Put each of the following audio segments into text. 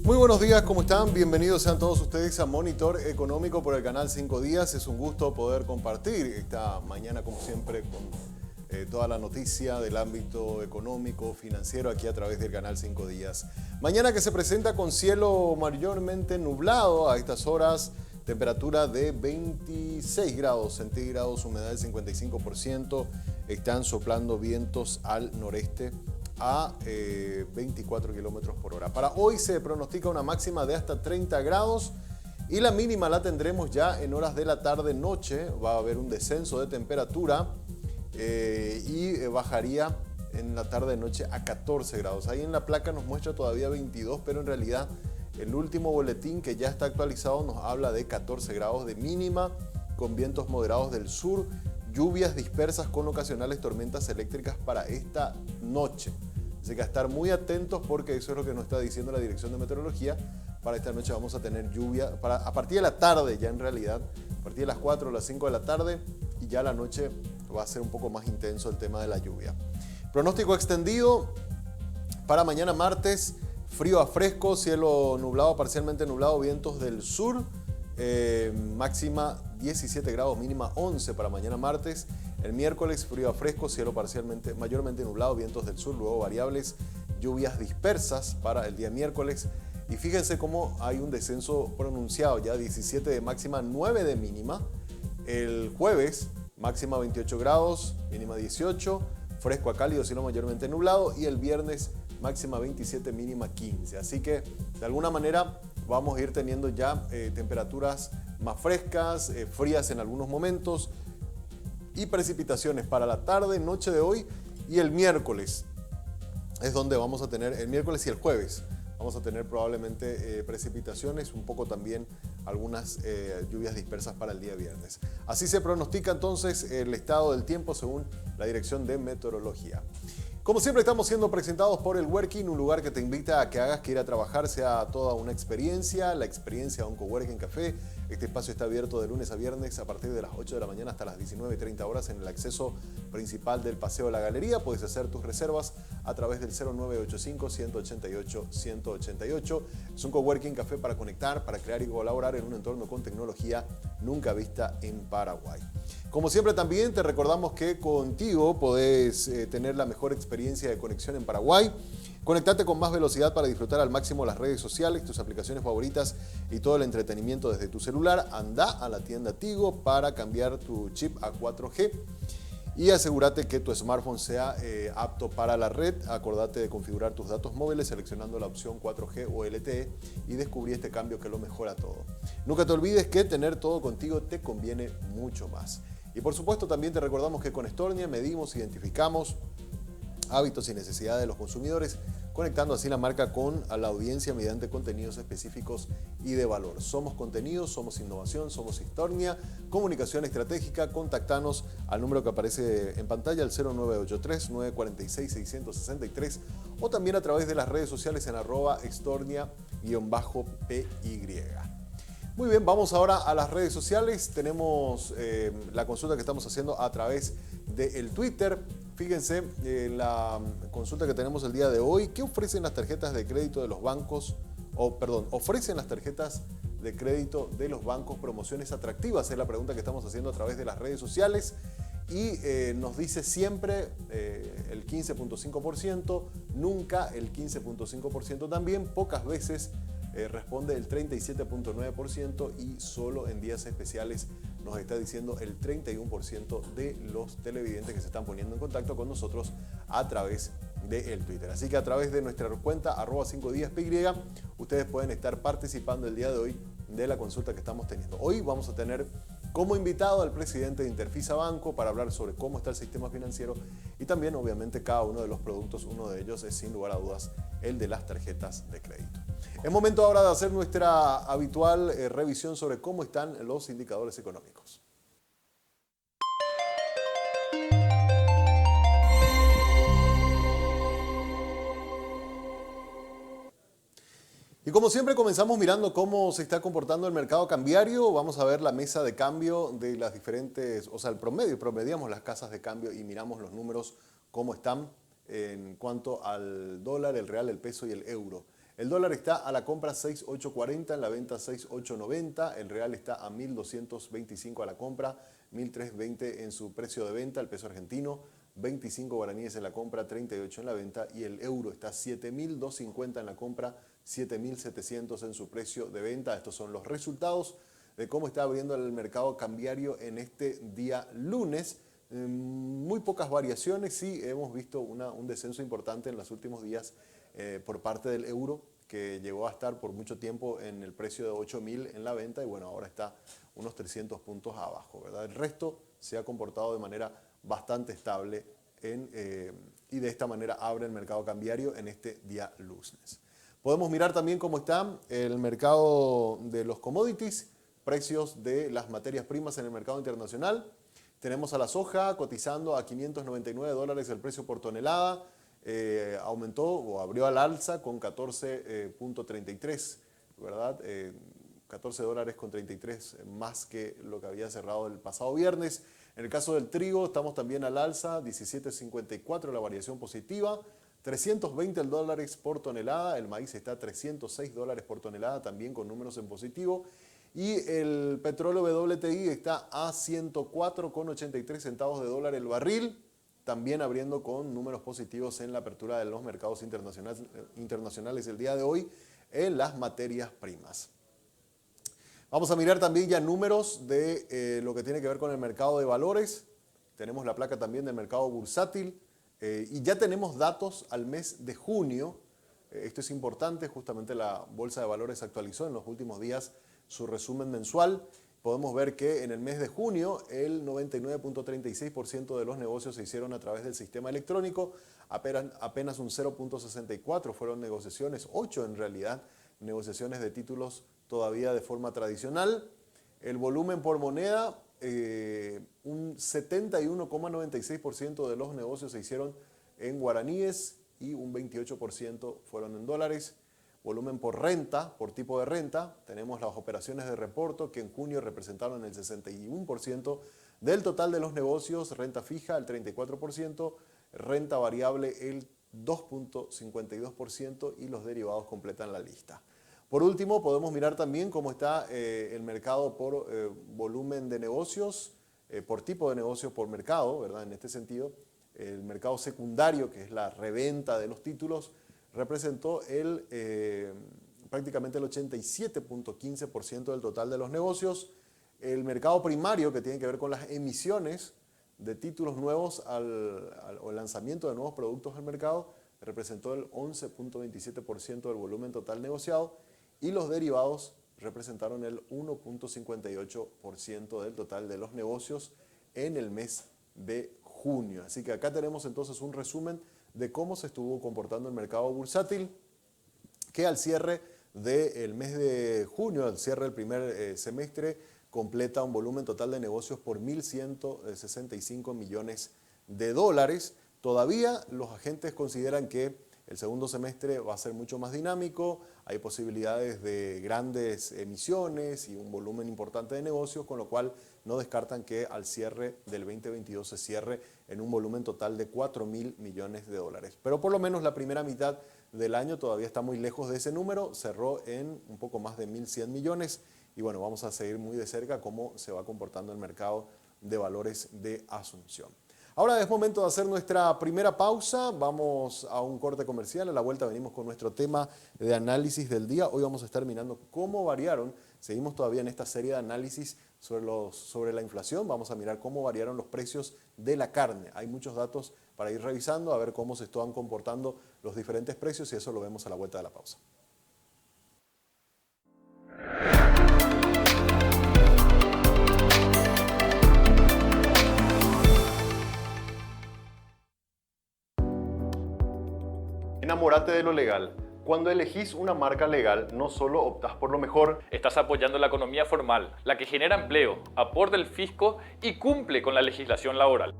Muy buenos días, ¿cómo están? Bienvenidos sean todos ustedes a Monitor Económico por el canal 5 Días. Es un gusto poder compartir esta mañana, como siempre, con toda la noticia del ámbito económico, financiero, aquí a través del canal 5 Días. Mañana que se presenta con cielo mayormente nublado a estas horas, temperatura de 26 grados centígrados, humedad del 55%, están soplando vientos al noreste a 24 kilómetros por hora. Para hoy se pronostica una máxima de hasta 30 grados y la mínima la tendremos ya en horas de la tarde-noche. Va a haber un descenso de temperatura y bajaría en la tarde-noche a 14 grados. Ahí en la placa nos muestra todavía 22, pero en realidad el último boletín que ya está actualizado nos habla de 14 grados de mínima con vientos moderados del sur, lluvias dispersas con ocasionales tormentas eléctricas para esta noche. Así que a estar muy atentos porque eso es lo que nos está diciendo la Dirección de Meteorología. Para esta noche vamos a tener lluvia a partir de la tarde ya en realidad, a partir de las 4 o las 5 de la tarde y ya la noche va a ser un poco más intenso el tema de la lluvia. Pronóstico extendido para mañana martes, frío a fresco, cielo nublado, parcialmente nublado, vientos del sur, máxima 17 grados, mínima 11 para mañana martes. El miércoles frío a fresco, cielo mayormente nublado, vientos del sur, luego variables, lluvias dispersas para el día miércoles. Y fíjense cómo hay un descenso pronunciado, ya 17 de máxima, 9 de mínima. El jueves máxima 28 grados, mínima 18, fresco a cálido, cielo mayormente nublado. Y el viernes máxima 27, mínima 15. Así que de alguna manera vamos a ir teniendo ya temperaturas más frescas, frías en algunos momentos y precipitaciones para la tarde, noche de hoy y el miércoles. Es donde vamos a tener el miércoles y el jueves. Vamos a tener probablemente precipitaciones, un poco también algunas lluvias dispersas para el día viernes. Así se pronostica entonces el estado del tiempo según la Dirección de Meteorología. Como siempre estamos siendo presentados por el Working, un lugar que te invita a que hagas que ir a trabajar sea toda una experiencia, la experiencia de un Coworking Café. Este espacio está abierto de lunes a viernes a partir de las 8 de la mañana hasta las 19:30 horas en el acceso principal del Paseo de la Galería. Puedes hacer tus reservas a través del 0985-188-188. Es un Coworking Café para conectar, para crear y colaborar en un entorno con tecnología nunca vista en Paraguay. Como siempre también te recordamos que contigo podés tener la mejor experiencia de conexión en Paraguay. Conectate con más velocidad para disfrutar al máximo las redes sociales, tus aplicaciones favoritas y todo el entretenimiento desde tu celular. Anda a la tienda Tigo para cambiar tu chip a 4G y asegúrate que tu smartphone sea apto para la red. Acordate de configurar tus datos móviles seleccionando la opción 4G o LTE y descubrí este cambio que lo mejora todo. Nunca te olvides que tener todo contigo te conviene mucho más. Y por supuesto también te recordamos que con Stornia medimos, identificamos hábitos y necesidades de los consumidores, conectando así la marca con la audiencia mediante contenidos específicos y de valor. Somos contenidos, somos innovación, somos Stornia, comunicación estratégica. Contactanos al número que aparece en pantalla, al 0983-946-663 o también a través de las redes sociales en @Stornia_PY. Muy bien, vamos ahora a las redes sociales. Tenemos la consulta que estamos haciendo a través del Twitter. Fíjense la consulta que tenemos el día de hoy. ¿Qué ofrecen las tarjetas de crédito de los bancos? Ofrecen las tarjetas de crédito de los bancos promociones atractivas? Es la pregunta que estamos haciendo a través de las redes sociales. Y nos dice siempre el 15.5%, nunca el 15.5% también, pocas veces responde el 37.9% y solo en días especiales nos está diciendo el 31% de los televidentes que se están poniendo en contacto con nosotros a través del Twitter. Así que a través de nuestra cuenta @5díaspy, ustedes pueden estar participando el día de hoy de la consulta que estamos teniendo. Hoy vamos a tener como invitado al presidente de Interfisa Banco para hablar sobre cómo está el sistema financiero y también obviamente cada uno de los productos. Uno de ellos es sin lugar a dudas el de las tarjetas de crédito. Es momento ahora de hacer nuestra habitual revisión sobre cómo están los indicadores económicos. Y como siempre comenzamos mirando cómo se está comportando el mercado cambiario. Vamos a ver la mesa de cambio de las diferentes, o sea, el promedio. Promediamos las casas de cambio y miramos los números, cómo están en cuanto al dólar, el real, el peso y el euro. El dólar está a la compra 6.840, en la venta 6.890. El real está a 1.225 a la compra, 1.320 en su precio de venta. El peso argentino, 25 guaraníes en la compra, 38 en la venta. Y el euro está 7.250 en la compra, 7.700 en su precio de venta. Estos son los resultados de cómo está abriendo el mercado cambiario en este día lunes. Muy pocas variaciones, sí hemos visto un descenso importante en los últimos días por parte del euro, que llegó a estar por mucho tiempo en el precio de 8.000 en la venta y bueno, ahora está unos 300 puntos abajo, ¿verdad? El resto se ha comportado de manera bastante estable y de esta manera abre el mercado cambiario en este día lunes. Podemos mirar también cómo está el mercado de los commodities, precios de las materias primas en el mercado internacional. Tenemos a la soja cotizando a $599 el precio por tonelada, aumentó o abrió al alza con 14.33, ¿verdad? $14.33 más que lo que había cerrado el pasado viernes. En el caso del trigo estamos también al alza, 17.54 la variación positiva, 320 dólares por tonelada, el maíz está a $306 por tonelada, también con números en positivo. Y el petróleo WTI está a 104,83 centavos de dólar el barril, también abriendo con números positivos en la apertura de los mercados internacionales el día de hoy en las materias primas. Vamos a mirar también ya números de lo que tiene que ver con el mercado de valores. Tenemos la placa también del mercado bursátil y ya tenemos datos al mes de junio. Esto es importante, justamente la Bolsa de Valores actualizó en los últimos días su resumen mensual. Podemos ver que en el mes de junio el 99.36% de los negocios se hicieron a través del sistema electrónico, apenas un 0.64 fueron negociaciones, 8 en realidad, negociaciones de títulos todavía de forma tradicional. El volumen por moneda, un 71,96% de los negocios se hicieron en guaraníes y un 28% fueron en dólares. Volumen por renta, por tipo de renta, tenemos las operaciones de reporto que en junio representaron el 61% del total de los negocios, renta fija el 34%, renta variable el 2.52% y los derivados completan la lista. Por último, podemos mirar también cómo está el mercado por volumen de negocios, por tipo de negocios, por mercado, ¿verdad? En este sentido, el mercado secundario, que es la reventa de los títulos, representó prácticamente el 87.15% del total de los negocios. El mercado primario, que tiene que ver con las emisiones de títulos nuevos o el lanzamiento de nuevos productos al mercado, representó el 11.27% del volumen total negociado y los derivados representaron el 1.58% del total de los negocios en el mes de junio. Así que acá tenemos entonces un resumen de cómo se estuvo comportando el mercado bursátil, que al cierre del mes de junio, al cierre del primer semestre, completa un volumen total de negocios por 1.165 millones de dólares. Todavía los agentes consideran que el segundo semestre va a ser mucho más dinámico, hay posibilidades de grandes emisiones y un volumen importante de negocios, con lo cual no descartan que al cierre del 2022 se cierre en un volumen total de 4.000 millones de dólares. Pero por lo menos la primera mitad del año todavía está muy lejos de ese número, cerró en un poco más de 1.100 millones y bueno, vamos a seguir muy de cerca cómo se va comportando el mercado de valores de Asunción. Ahora es momento de hacer nuestra primera pausa, vamos a un corte comercial, a la vuelta venimos con nuestro tema de análisis del día. Hoy vamos a estar mirando cómo variaron, seguimos todavía en esta serie de análisis sobre la inflación, vamos a mirar cómo variaron los precios de la carne. Hay muchos datos para ir revisando, a ver cómo se están comportando los diferentes precios y eso lo vemos a la vuelta de la pausa. Enamórate de lo legal. Cuando elegís una marca legal, no solo optás por lo mejor, estás apoyando la economía formal, la que genera empleo, aporta el fisco y cumple con la legislación laboral.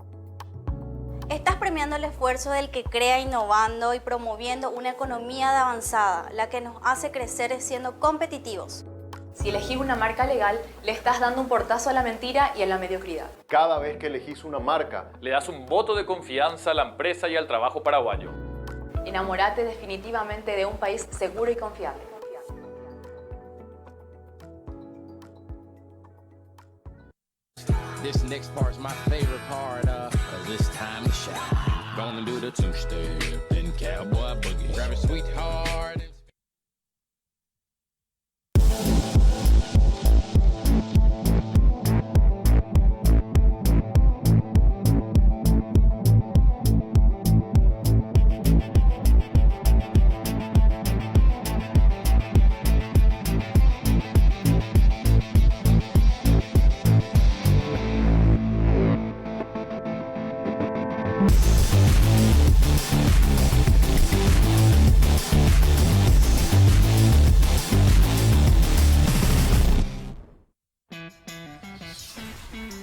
Estás premiando el esfuerzo del que crea innovando y promoviendo una economía de avanzada, la que nos hace crecer siendo competitivos. Si elegís una marca legal, le estás dando un portazo a la mentira y a la mediocridad. Cada vez que elegís una marca, le das un voto de confianza a la empresa y al trabajo paraguayo. Enamórate definitivamente de un país seguro y confiable. This next part's my favorite part of this time to shine. Gonna do the two-step and cowboy boogie. Grab a sweetheart and...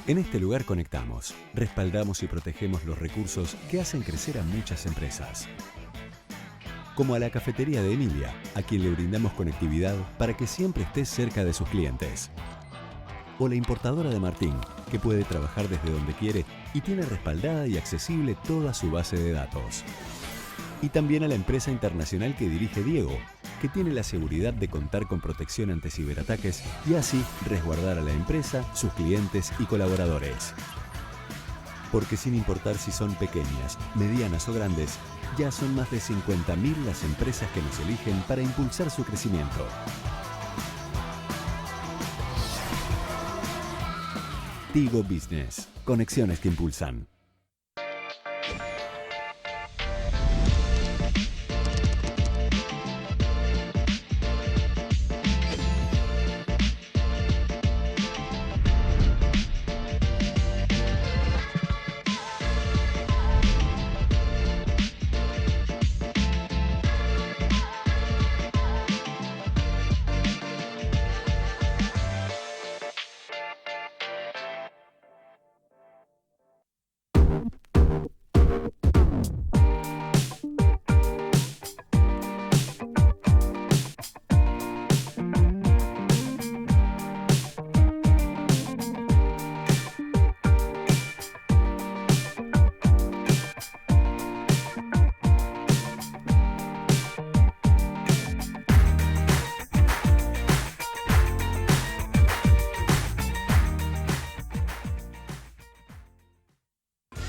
En este lugar conectamos, respaldamos y protegemos los recursos que hacen crecer a muchas empresas. Como a la cafetería de Emilia, a quien le brindamos conectividad para que siempre esté cerca de sus clientes. O la importadora de Martín, que puede trabajar desde donde quiere y tiene respaldada y accesible toda su base de datos. Y también a la empresa internacional que dirige Diego, que tiene la seguridad de contar con protección ante ciberataques y así resguardar a la empresa, sus clientes y colaboradores. Porque sin importar si son pequeñas, medianas o grandes, ya son más de 50.000 las empresas que nos eligen para impulsar su crecimiento. Tigo Business. Conexiones que impulsan.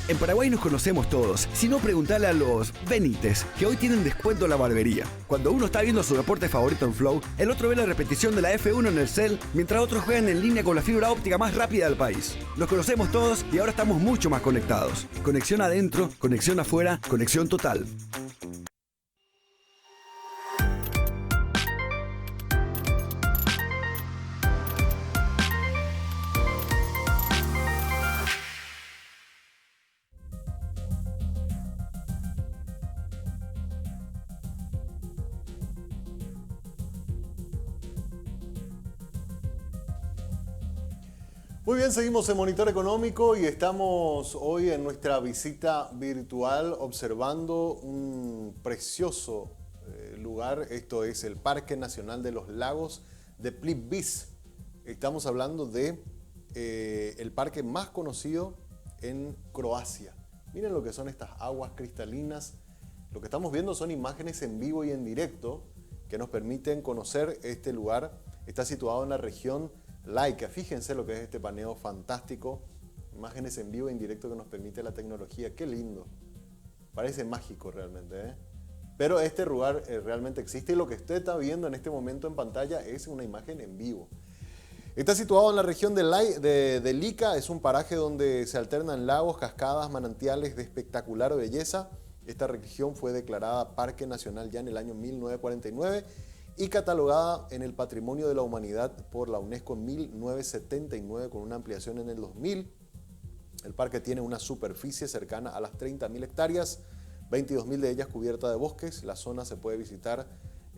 En Paraguay nos conocemos todos. Si no, preguntale a los Benítez, que hoy tienen descuento en la barbería. Cuando uno está viendo su deporte favorito en Flow, el otro ve la repetición de la F1 en el cel, mientras otros juegan en línea con la fibra óptica más rápida del país. Nos conocemos todos y ahora estamos mucho más conectados. Conexión adentro, conexión afuera, conexión total. Muy bien, seguimos en Monitor Económico y estamos hoy en nuestra visita virtual observando un precioso lugar. Esto es el Parque Nacional de los Lagos de Plitvice. Estamos hablando de el parque más conocido en Croacia. Miren lo que son estas aguas cristalinas. Lo que estamos viendo son imágenes en vivo y en directo que nos permiten conocer este lugar. Está situado en la región Laica. Fíjense lo que es este paneo fantástico. Imágenes en vivo e en directo que nos permite la tecnología. Qué lindo. Parece mágico realmente, ¿eh? Pero este lugar realmente existe y lo que usted está viendo en este momento en pantalla es una imagen en vivo. Está situado en la región de Lica. Es un paraje donde se alternan lagos, cascadas, manantiales de espectacular belleza. Esta región fue declarada Parque Nacional ya en el año 1949 y catalogada en el Patrimonio de la Humanidad por la UNESCO en 1979 con una ampliación en el 2000. El parque tiene una superficie cercana a las 30.000 hectáreas, 22.000 de ellas cubiertas de bosques. La zona se puede visitar,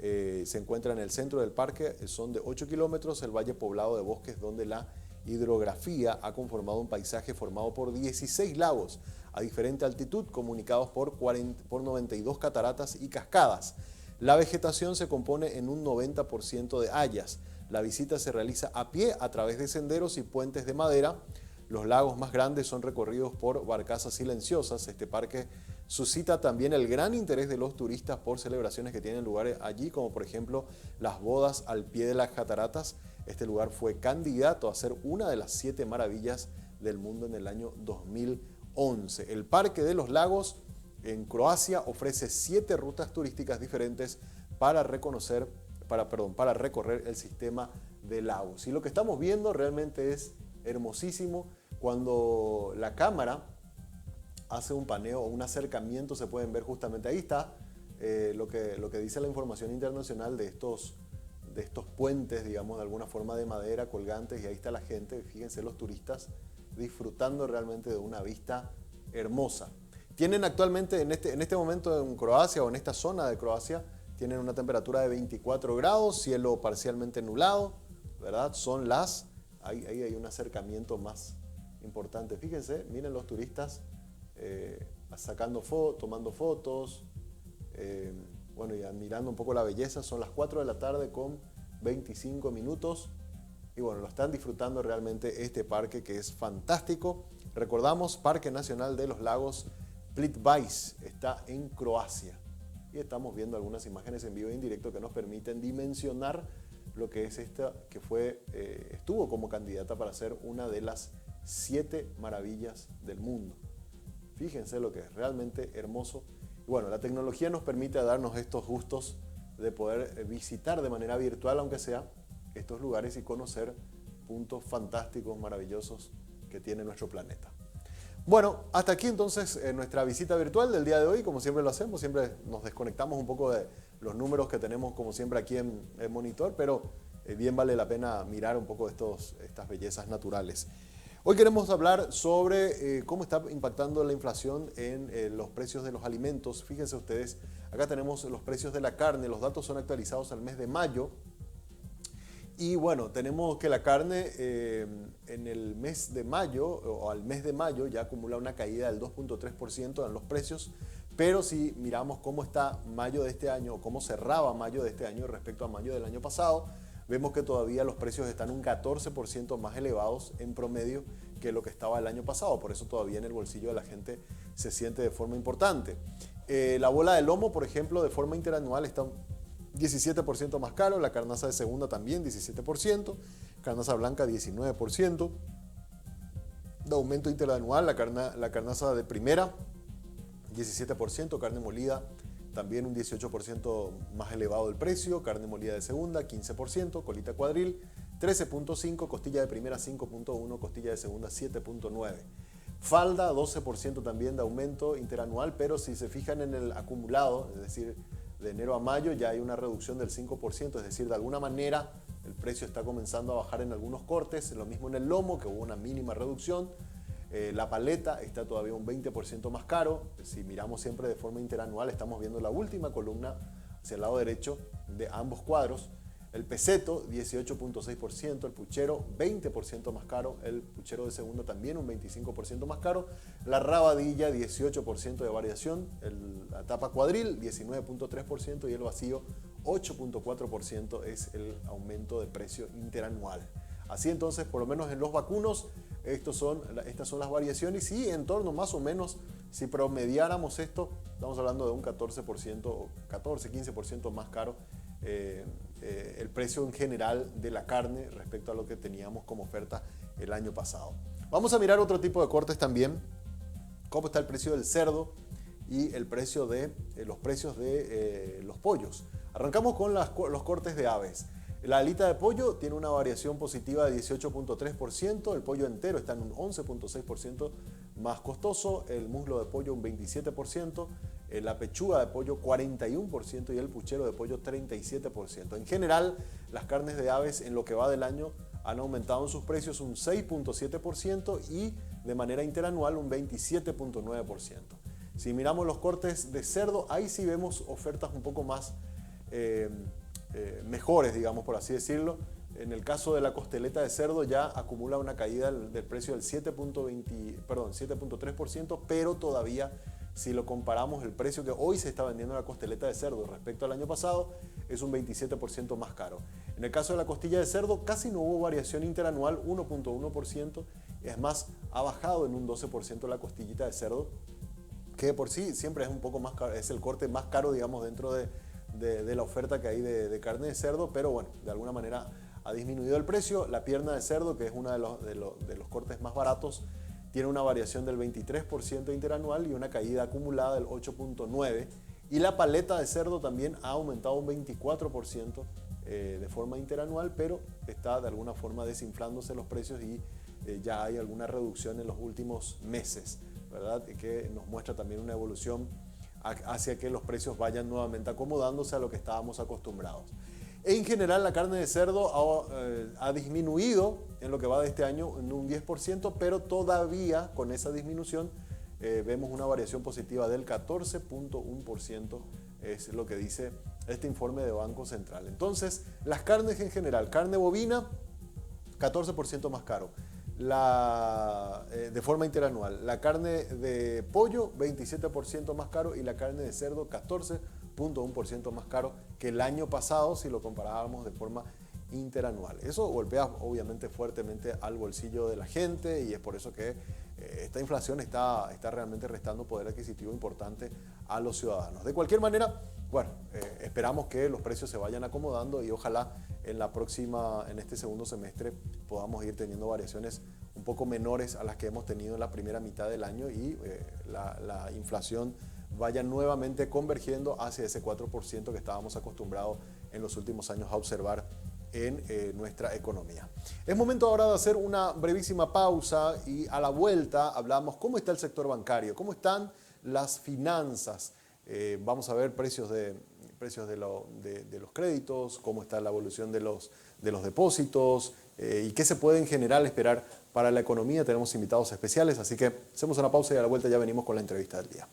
se encuentra en el centro del parque, son de 8 kilómetros, el valle poblado de bosques donde la hidrografía ha conformado un paisaje formado por 16 lagos a diferente altitud, comunicados por 92 cataratas y cascadas. La vegetación se compone en un 90% de hayas. La visita se realiza a pie a través de senderos y puentes de madera. Los lagos más grandes son recorridos por barcazas silenciosas. Este parque suscita también el gran interés de los turistas por celebraciones que tienen lugar allí, como por ejemplo las bodas al pie de las cataratas. Este lugar fue candidato a ser una de las 7 maravillas del mundo en el año 2011. El Parque de los Lagos en Croacia ofrece 7 rutas turísticas diferentes para recorrer el sistema de lagos. Y lo que estamos viendo realmente es hermosísimo. Cuando la cámara hace un paneo o un acercamiento, se pueden ver justamente, ahí está lo que dice la información internacional de estos puentes, digamos, de alguna forma de madera, colgantes, y ahí está la gente, fíjense los turistas disfrutando realmente de una vista hermosa. Tienen actualmente, en este momento en Croacia o en esta zona de Croacia, tienen una temperatura de 24 grados, cielo parcialmente nublado, ¿verdad? Ahí hay un acercamiento más importante. Fíjense, miren los turistas tomando fotos, bueno, y admirando un poco la belleza. Son las 4 de la tarde con 25 minutos. Y bueno, lo están disfrutando realmente este parque que es fantástico. Recordamos, Parque Nacional de los Lagos Plitvice está en Croacia. Y estamos viendo algunas imágenes en vivo e en directo que nos permiten dimensionar lo que es esta, que estuvo como candidata para ser una de las 7 maravillas del mundo. Fíjense lo que es realmente hermoso. Y bueno, la tecnología nos permite darnos estos gustos de poder visitar de manera virtual, aunque sea, estos lugares y conocer puntos fantásticos, maravillosos que tiene nuestro planeta. Bueno, hasta aquí entonces nuestra visita virtual del día de hoy. Como siempre lo hacemos, siempre nos desconectamos un poco de los números que tenemos como siempre aquí en Monitor, pero bien vale la pena mirar un poco estas bellezas naturales. Hoy queremos hablar sobre cómo está impactando la inflación en los precios de los alimentos. Fíjense ustedes, acá tenemos los precios de la carne, los datos son actualizados al mes de mayo. Y bueno, tenemos que la carne en el mes de mayo, o al mes de mayo, ya acumula una caída del 2.3% en los precios, pero si miramos cómo está mayo de este año, o cómo cerraba mayo de este año respecto a mayo del año pasado, vemos que todavía los precios están un 14% más elevados en promedio que lo que estaba el año pasado, por eso todavía en el bolsillo de la gente se siente de forma importante. La bola de lomo, por ejemplo, de forma interanual está 17% más caro, la carnaza de segunda también 17%, carnaza blanca 19%, de aumento interanual la carnaza de primera 17%, carne molida también un 18% más elevado el precio, carne molida de segunda 15%, colita cuadril 13.5%, costilla de primera 5.1%, costilla de segunda 7.9%. Falda 12% también de aumento interanual, pero si se fijan en el acumulado, es decir, de enero a mayo ya hay una reducción del 5%, es decir, de alguna manera el precio está comenzando a bajar en algunos cortes, lo mismo en el lomo, que hubo una mínima reducción. La paleta está todavía un 20% más caro. Si miramos siempre de forma interanual, estamos viendo la última columna hacia el lado derecho de ambos cuadros. El peseto 18.6%, el puchero 20% más caro, el puchero de segunda también un 25% más caro, la rabadilla 18% de variación, la tapa cuadril 19.3% y el vacío 8.4% es el aumento de precio interanual. Así entonces, por lo menos en los vacunos, estas son las variaciones y en torno más o menos, si promediáramos esto, estamos hablando de un 14% o 14-15% más caro el precio en general de la carne respecto a lo que teníamos como oferta el año pasado. Vamos a mirar otro tipo de cortes también, cómo está el precio del cerdo y el precio los precios de los pollos. Arrancamos con los cortes de aves. La alita de pollo tiene una variación positiva de 18.3%, el pollo entero está en un 11.6% más costoso, el muslo de pollo un 27%, la pechuga de pollo 41% y el puchero de pollo 37%. En general, las carnes de aves en lo que va del año han aumentado en sus precios un 6.7% y de manera interanual un 27.9%. Si miramos los cortes de cerdo, ahí sí vemos ofertas un poco más mejores, digamos, por así decirlo. En el caso de la costeleta de cerdo ya acumula una caída del precio del 7.3%, pero todavía si lo comparamos el precio que hoy se está vendiendo la costeleta de cerdo respecto al año pasado es un 27% más caro. En el caso de la costilla de cerdo casi no hubo variación interanual, 1.1%, es más, ha bajado en un 12% la costillita de cerdo que de por sí siempre es un poco más caro, es el corte más caro, digamos, dentro de la oferta que hay de carne de cerdo, pero bueno, de alguna manera ha disminuido el precio. La pierna de cerdo, que es uno de los cortes más baratos, tiene una variación del 23% interanual y una caída acumulada del 8.9%. Y la paleta de cerdo también ha aumentado un 24% de forma interanual, pero está de alguna forma desinflándose los precios y ya hay alguna reducción en los últimos meses, ¿verdad? Que nos muestra también una evolución hacia que los precios vayan nuevamente acomodándose a lo que estábamos acostumbrados. En general, la carne de cerdo ha disminuido en lo que va de este año en un 10%, pero todavía con esa disminución vemos una variación positiva del 14.1%, es lo que dice este informe de Banco Central. Entonces, las carnes en general, carne bovina, 14% más caro. De forma interanual, la carne de pollo 27% más caro y la carne de cerdo 14.1% más caro que el año pasado si lo comparábamos de forma interanual. Eso golpea obviamente fuertemente al bolsillo de la gente y es por eso que esta inflación está realmente restando poder adquisitivo importante a los ciudadanos. De cualquier manera, bueno, esperamos que los precios se vayan acomodando y ojalá en este segundo semestre podamos ir teniendo variaciones un poco menores a las que hemos tenido en la primera mitad del año y la inflación vaya nuevamente convergiendo hacia ese 4% que estábamos acostumbrados en los últimos años a observar en nuestra economía. Es momento ahora de hacer una brevísima pausa y a la vuelta hablamos cómo está el sector bancario, cómo están las finanzas. Vamos a ver precios de los créditos, cómo está la evolución de los depósitos y qué se puede en general esperar para la economía. Tenemos invitados especiales, así que hacemos una pausa y a la vuelta ya venimos con la entrevista del día.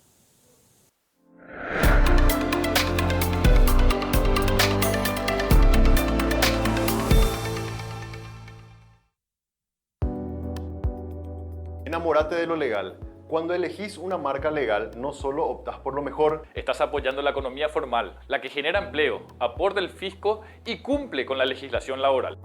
Enamórate de lo legal. Cuando elegís una marca legal, no solo optás por lo mejor, Estás apoyando la economía formal, la que genera empleo, aporta el fisco y cumple con la legislación laboral.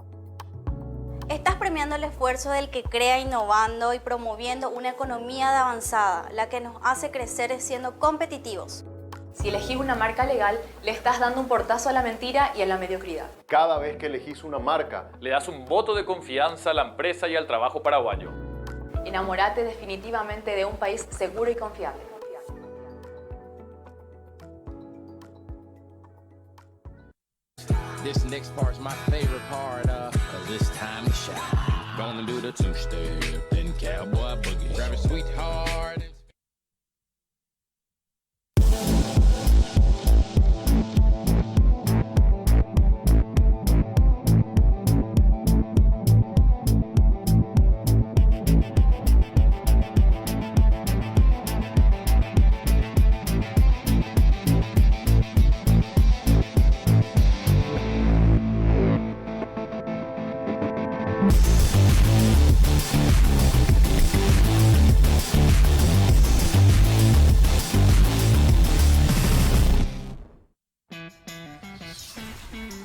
Estás premiando el esfuerzo del que crea innovando y promoviendo una economía de avanzada, la que nos hace crecer siendo competitivos. Si elegís una marca legal, le estás dando un portazo a la mentira y a la mediocridad. cada vez que elegís una marca, Le das un voto de confianza a la empresa y al trabajo paraguayo. Enamórate definitivamente de un país seguro y confiable. This next part's my favorite part of this time to shine. Gonna do the two-step, then cowboy boogie. Grab a sweetheart and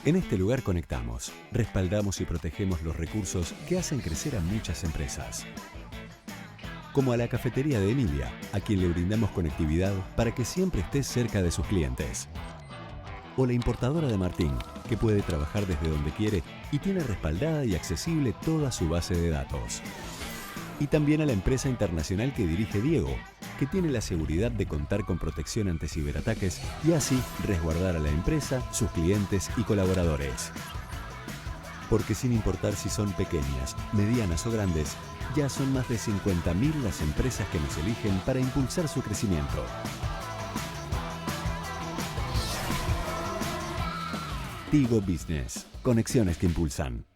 En este lugar conectamos, respaldamos y protegemos los recursos que hacen crecer a muchas empresas. Como a la cafetería de Emilia, a quien le brindamos conectividad para que siempre esté cerca de sus clientes. O la importadora de Martín, que puede trabajar desde donde quiere y tiene respaldada y accesible toda su base de datos. Y también a la empresa internacional que dirige Diego, que tiene la seguridad de contar con protección ante ciberataques y así resguardar a la empresa, sus clientes y colaboradores. Porque sin importar si son pequeñas, medianas o grandes, ya son más de 50.000 las empresas que nos eligen para impulsar su crecimiento. Tigo Business. Conexiones que impulsan.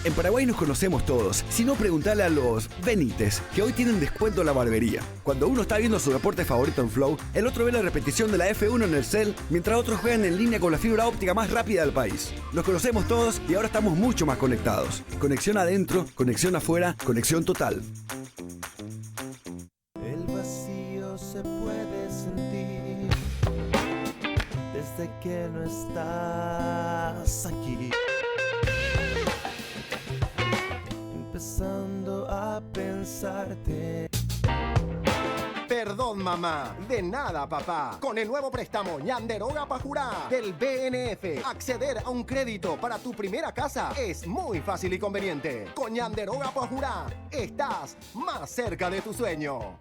En Paraguay nos conocemos todos. Si no, preguntale a los Benítez, que hoy tienen descuento en la barbería. Cuando uno está viendo su deporte favorito en Flow, el otro ve la repetición de la F1 en el cel, mientras otros juegan en línea con la fibra óptica más rápida del país. Nos conocemos todos y ahora estamos mucho más conectados. Conexión adentro, conexión afuera, conexión total. El vacío se puede sentir desde que no estás aquí. Empezando a pensarte. Perdón, mamá. De nada, papá. Con el nuevo préstamo Ñanderoga Pajurá del BNF, acceder a un crédito para tu primera casa es muy fácil y conveniente. Con Ñanderoga Pajurá estás más cerca de tu sueño.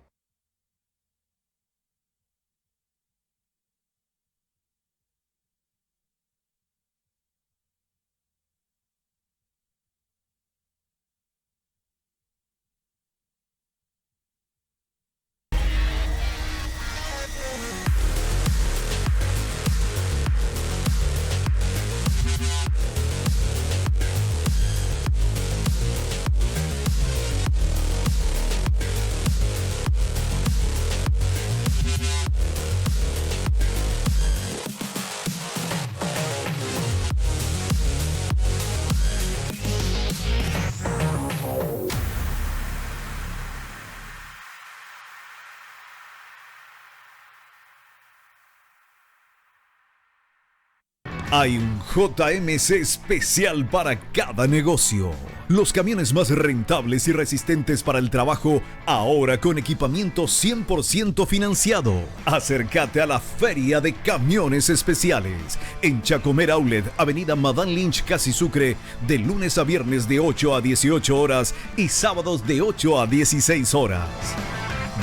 Hay un JMC especial para cada negocio. Los camiones más rentables y resistentes para el trabajo, ahora con equipamiento 100% financiado. Acércate a la Feria de Camiones Especiales en Chacomer Outlet, Avenida Madame Lynch, Casi Sucre, de lunes a viernes de 8 a 18 horas y sábados de 8 a 16 horas.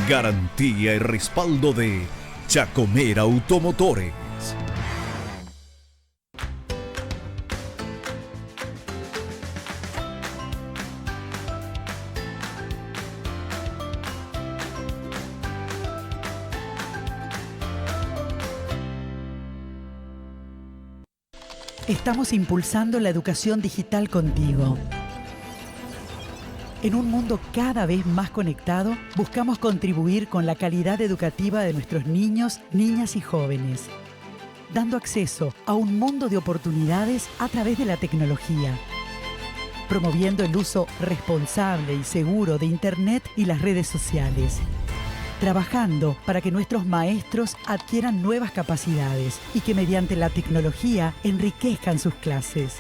Garantía y respaldo de Chacomer Automotores. Estamos impulsando la educación digital contigo. En un mundo cada vez más conectado, buscamos contribuir con la calidad educativa de nuestros niños, niñas y jóvenes, dando acceso a un mundo de oportunidades a través de la tecnología, promoviendo el uso responsable y seguro de Internet y las redes sociales, trabajando para que nuestros maestros adquieran nuevas capacidades y que mediante la tecnología enriquezcan sus clases.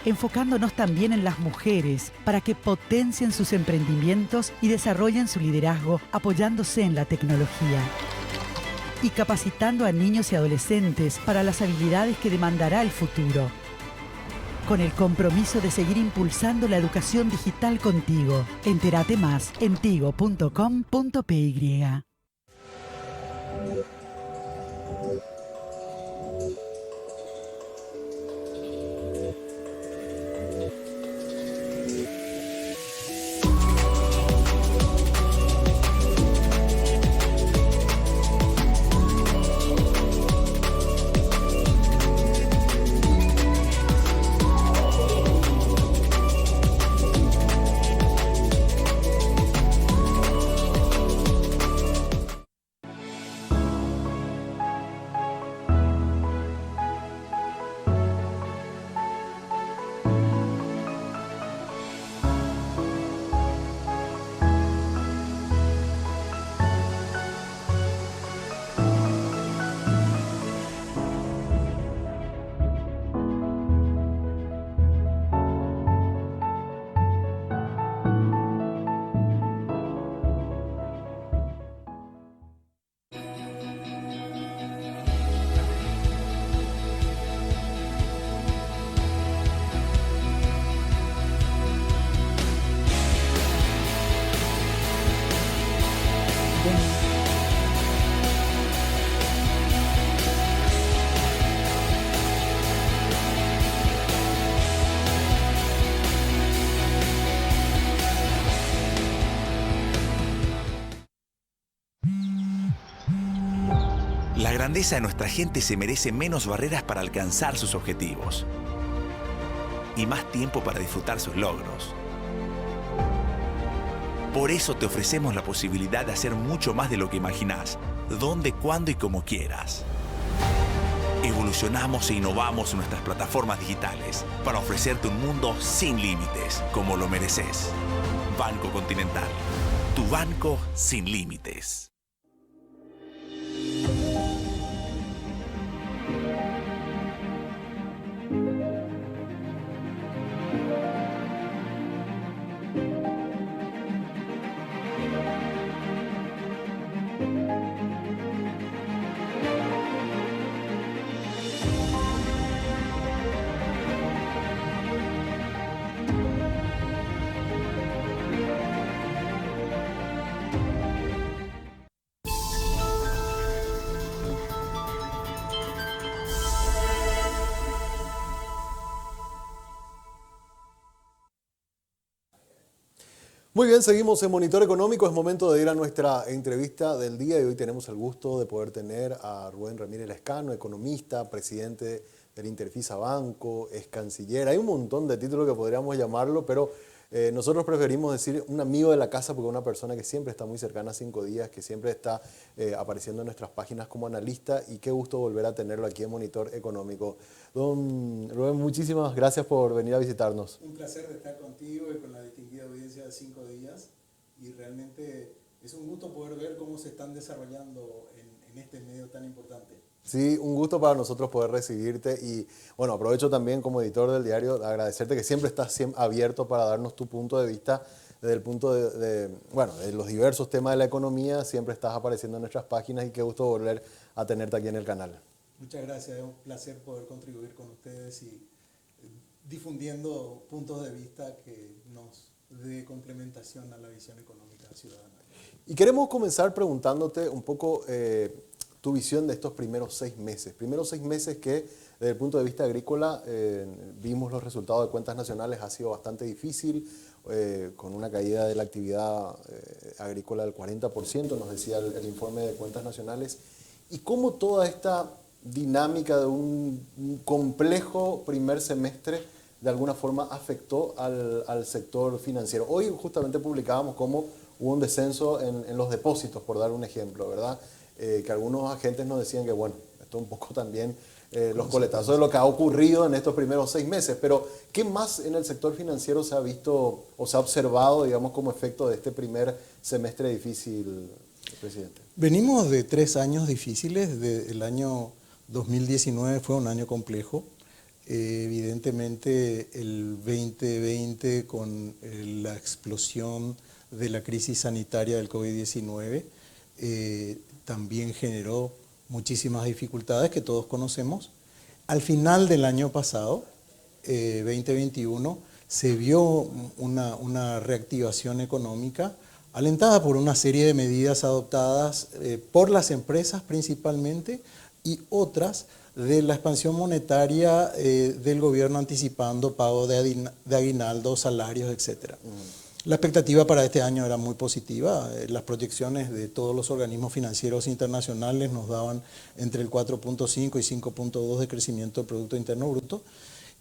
Enfocándonos también en las mujeres para que potencien sus emprendimientos y desarrollen su liderazgo apoyándose en la tecnología. Y capacitando a niños y adolescentes para las habilidades que demandará el futuro. Con el compromiso de seguir impulsando la educación digital contigo. Entérate más en tigo.com.py. La grandeza de nuestra gente se merece menos barreras para alcanzar sus objetivos. y más tiempo para disfrutar sus logros. Por eso te ofrecemos la posibilidad de hacer mucho más de lo que imaginás, donde, cuándo y como quieras. Evolucionamos e innovamos en nuestras plataformas digitales para ofrecerte un mundo sin límites, como lo mereces. Banco Continental, tu banco sin límites. Muy bien, seguimos en Monitor Económico. Es momento de ir a nuestra entrevista del día y hoy tenemos el gusto de poder tener a Rubén Ramírez Lescano, economista, presidente del Interfisa Banco, es canciller. Hay un montón de títulos que podríamos llamarlo, pero nosotros preferimos decir un amigo de la casa porque es una persona que siempre está muy cercana a 5 días, que siempre está apareciendo en nuestras páginas como analista y qué gusto volver a tenerlo aquí en Monitor Económico. Don Rubén, muchísimas gracias por venir a visitarnos. Un placer de estar contigo y con la distinguida audiencia de 5 días y realmente es un gusto poder ver cómo se están desarrollando en este medio tan importante. Sí, un gusto para nosotros poder recibirte y bueno, aprovecho también como editor del diario de agradecerte que siempre estás abierto para darnos tu punto de vista desde el punto de los diversos temas de la economía, siempre estás apareciendo en nuestras páginas y qué gusto volver a tenerte aquí en el canal. Muchas gracias, es un placer poder contribuir con ustedes y difundiendo puntos de vista que nos dé complementación a la visión económica ciudadana. Y queremos comenzar preguntándote un poco tu visión de estos primeros 6 meses. Primeros 6 meses que desde el punto de vista agrícola vimos los resultados de cuentas nacionales, ha sido bastante difícil, con una caída de la actividad agrícola del 40%, nos decía el informe de cuentas nacionales. Y cómo toda esta dinámica de un complejo primer semestre de alguna forma afectó al sector financiero. Hoy justamente publicábamos cómo hubo un descenso en los depósitos, por dar un ejemplo, ¿verdad? Que algunos agentes nos decían que, bueno, esto un poco también los coletazos de lo que ha ocurrido en estos primeros 6 meses, pero ¿qué más en el sector financiero se ha visto o se ha observado, digamos, como efecto de este primer semestre difícil, presidente? Venimos de 3 años difíciles. El año 2019 fue un año complejo. Evidentemente el 2020 con la explosión de la crisis sanitaria del COVID-19 también generó muchísimas dificultades que todos conocemos. Al final del año pasado, 2021, se vio una reactivación económica alentada por una serie de medidas adoptadas por las empresas principalmente y otras de la expansión monetaria del gobierno anticipando pago de aguinaldos, salarios, etc. La expectativa para este año era muy positiva. Las proyecciones de todos los organismos financieros internacionales nos daban entre el 4.5 y 5.2 de crecimiento del Producto Interno Bruto.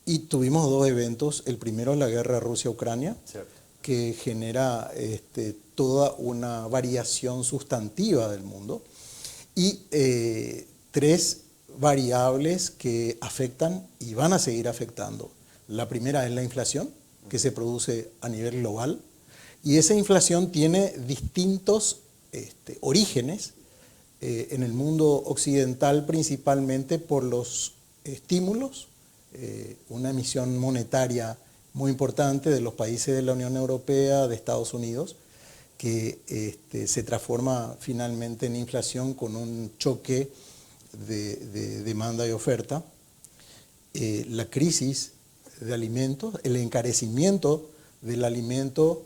Y tuvimos 2 eventos. El primero es la guerra Rusia-Ucrania, que genera toda una variación sustantiva del mundo. Y 3 variables que afectan y van a seguir afectando. La primera es la inflación, que se produce a nivel global. Y esa inflación tiene distintos orígenes en el mundo occidental, principalmente por los estímulos, una emisión monetaria muy importante de los países de la Unión Europea, de Estados Unidos, que se transforma finalmente en inflación con un choque de demanda y oferta. La crisis de alimentos, el encarecimiento del alimento,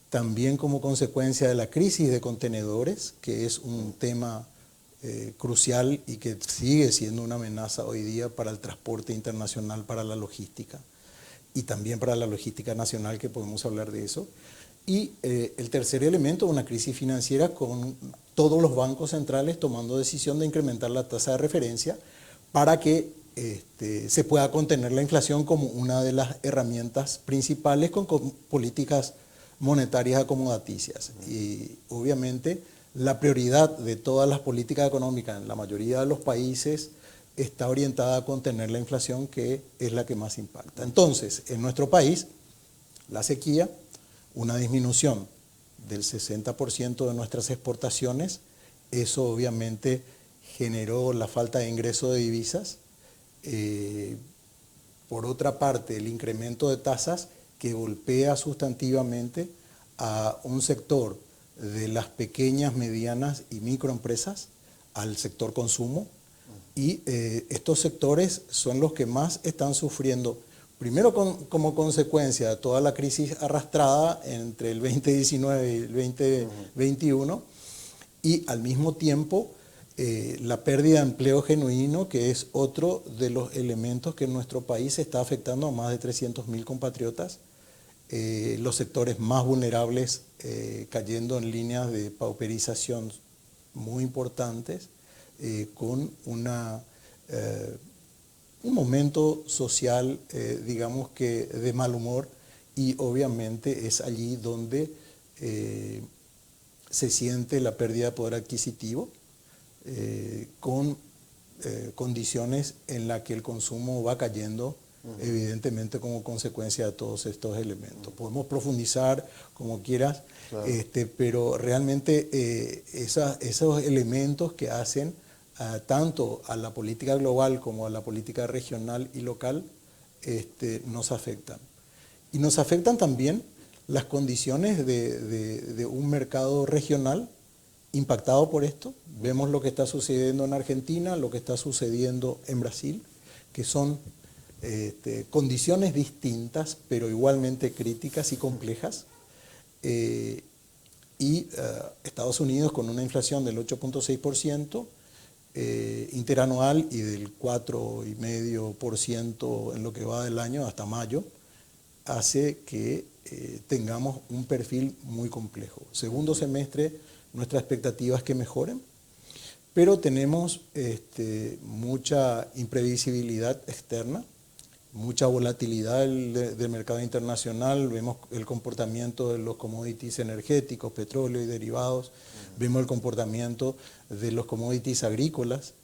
también como consecuencia de la crisis de contenedores, que es un tema crucial y que sigue siendo una amenaza hoy día para el transporte internacional, para la logística y también para la logística nacional, que podemos hablar de eso. Y el tercer elemento, una crisis financiera con todos los bancos centrales tomando decisión de incrementar la tasa de referencia para que se pueda contener la inflación como una de las herramientas principales con políticas monetarias acomodaticias. Y obviamente la prioridad de todas las políticas económicas en la mayoría de los países está orientada a contener la inflación, que es la que más impacta. Entonces, en nuestro país, la sequía, una disminución del 60% de nuestras exportaciones, eso obviamente generó la falta de ingreso de divisas. Por otra parte, el incremento de tasas que golpea sustantivamente a un sector de las pequeñas, medianas y microempresas, al sector consumo, y estos sectores son los que más están sufriendo, primero como consecuencia de toda la crisis arrastrada entre el 2019 y el 2021, y al mismo tiempo la pérdida de empleo genuino, que es otro de los elementos que en nuestro país está afectando a más de 300.000 compatriotas. Los sectores más vulnerables cayendo en líneas de pauperización muy importantes, con un momento social, digamos que de mal humor, y obviamente es allí donde se siente la pérdida de poder adquisitivo, con condiciones en las que el consumo va cayendo, evidentemente como consecuencia de todos estos elementos. Podemos profundizar como quieras, claro, pero realmente esos elementos que hacen tanto a la política global como a la política regional y local nos afectan. Y nos afectan también las condiciones de un mercado regional impactado por esto. Vemos lo que está sucediendo en Argentina, lo que está sucediendo en Brasil, que son condiciones distintas, pero igualmente críticas y complejas. Estados Unidos con una inflación del 8.6% interanual y del 4,5% en lo que va del año hasta mayo, hace que tengamos un perfil muy complejo. Segundo semestre, nuestra expectativa es que mejoren, pero tenemos mucha imprevisibilidad externa, mucha volatilidad del mercado internacional. Vemos el comportamiento de los commodities energéticos, petróleo y derivados, vemos el comportamiento de los commodities agrícolas,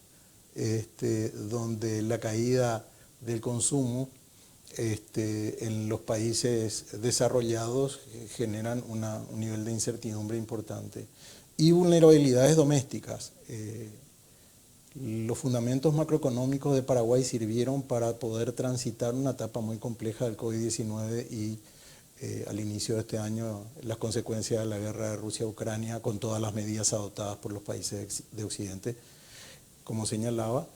donde la caída del consumo en los países desarrollados generan un nivel de incertidumbre importante. Y vulnerabilidades domésticas. Los fundamentos macroeconómicos de Paraguay sirvieron para poder transitar una etapa muy compleja del COVID-19 y al inicio de este año las consecuencias de la guerra de Rusia a Ucrania, con todas las medidas adoptadas por los países de Occidente, como señalaba,